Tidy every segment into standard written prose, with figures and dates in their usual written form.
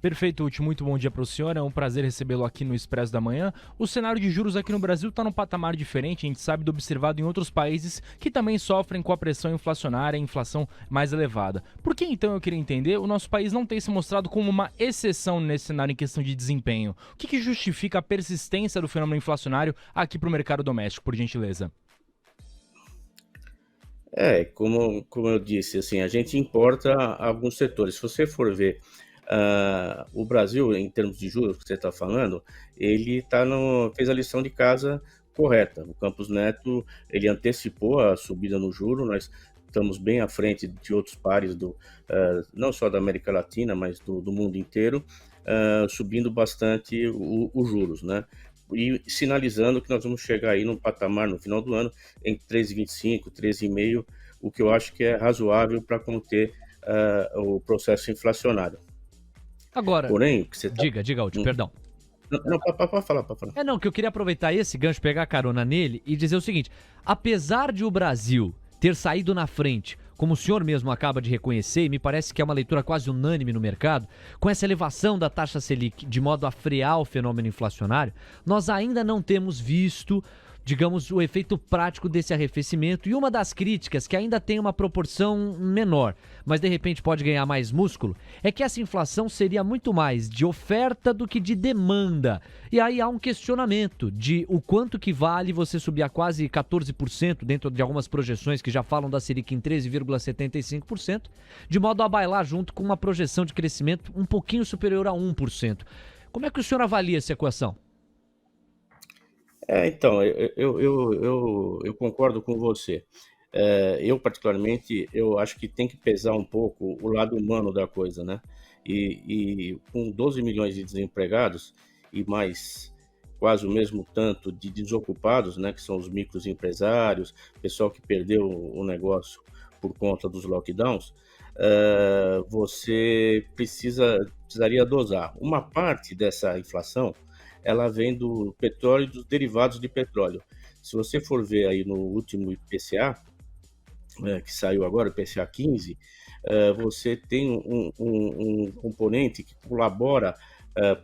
Perfeito, Uti. Muito bom dia para o senhor. É um prazer recebê-lo aqui no Expresso da Manhã. O cenário de juros aqui no Brasil está num patamar diferente, a gente sabe do observado em outros países que também sofrem com a pressão inflacionária e inflação mais elevada. Por que então, eu queria entender, o nosso país não tem se mostrado como uma exceção nesse cenário em questão de desempenho? O que justifica a persistência do fenômeno inflacionário aqui para o mercado doméstico, por gentileza? Como eu disse, assim, a gente importa alguns setores. Se você for ver, o Brasil, em termos de juros que você está falando, ele fez a lição de casa correta. O Campos Neto, ele antecipou a subida no juro, nós estamos bem à frente de outros pares não só da América Latina, mas do mundo inteiro, subindo bastante os juros, né? E sinalizando que nós vamos chegar aí num patamar no final do ano entre 13,25, 13,5, o que eu acho que é razoável para conter o processo inflacionário. Agora, Porém, o que você está. diga, Uti, perdão. Não, pode falar, pode falar. Não, que eu queria aproveitar esse gancho, pegar carona nele e dizer o seguinte: apesar de o Brasil ter saído na frente, como o senhor mesmo acaba de reconhecer, e me parece que é uma leitura quase unânime no mercado, com essa elevação da taxa Selic de modo a frear o fenômeno inflacionário, nós ainda não temos visto, digamos, o efeito prático desse arrefecimento. E uma das críticas, que ainda tem uma proporção menor, mas de repente pode ganhar mais músculo, é que essa inflação seria muito mais de oferta do que de demanda. E aí há um questionamento de o quanto que vale você subir a quase 14%, dentro de algumas projeções que já falam da Selic em 13,75%, de modo a bailar junto com uma projeção de crescimento um pouquinho superior a 1%. Como é que o senhor avalia essa equação? Então, eu concordo com você. Eu, particularmente, eu acho que tem que pesar um pouco o lado humano da coisa, né? E com 12 milhões de desempregados e mais quase o mesmo tanto de desocupados, né, que são os microempresários, pessoal que perdeu o negócio por conta dos lockdowns, você precisaria dosar. Uma parte dessa inflação ela vem do petróleo e dos derivados de petróleo. Se você for ver aí no último IPCA, que saiu agora, o IPCA 15, você tem um componente que colabora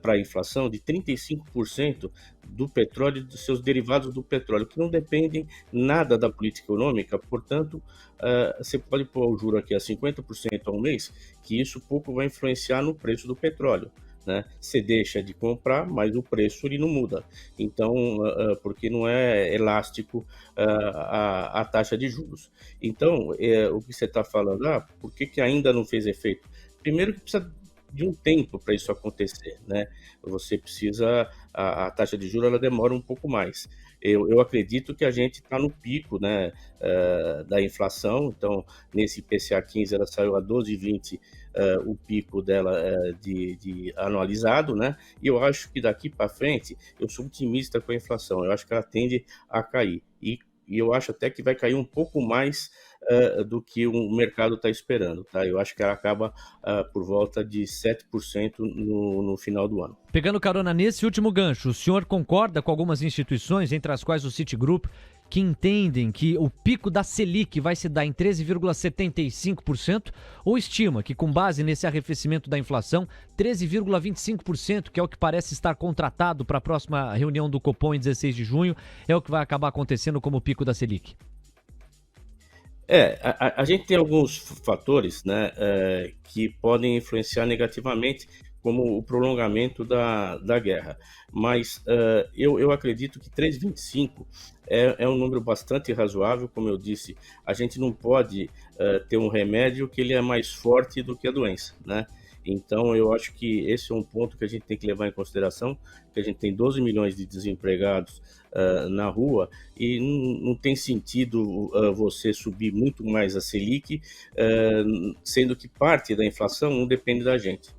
para a inflação de 35% do petróleo e dos seus derivados do petróleo, que não dependem nada da política econômica, portanto, você pode pôr o juro aqui a 50% ao mês, que isso pouco vai influenciar no preço do petróleo. Né? Você deixa de comprar, mas o preço ele não muda. Então, porque não é elástico a taxa de juros. Então, o que você está falando, por que ainda não fez efeito? Primeiro que precisa de um tempo para isso acontecer, né? Você precisa, a taxa de juros ela demora um pouco mais. Eu acredito que a gente está no pico, né, da inflação. Então, nesse IPCA 15 ela saiu a 12,20, o pico dela de anualizado, né? E eu acho que daqui para frente eu sou otimista com a inflação. Eu acho que ela tende a cair e eu acho até que vai cair um pouco mais do que o mercado está esperando, tá? Eu acho que ela acaba por volta de 7% no final do ano. Pegando carona nesse último gancho, o senhor concorda com algumas instituições, entre as quais o Citigroup, que entendem que o pico da Selic vai se dar em 13,75%, ou estima que, com base nesse arrefecimento da inflação, 13,25%, que é o que parece estar contratado para a próxima reunião do Copom em 16 de junho, é o que vai acabar acontecendo como pico da Selic? A gente tem alguns fatores, né, que podem influenciar negativamente, como o prolongamento da guerra. Mas eu acredito que 3,25 é um número bastante razoável. Como eu disse, a gente não pode ter um remédio que ele é mais forte do que a doença, né? Então, eu acho que esse é um ponto que a gente tem que levar em consideração, que a gente tem 12 milhões de desempregados na rua e não tem sentido você subir muito mais a Selic, sendo que parte da inflação não depende da gente.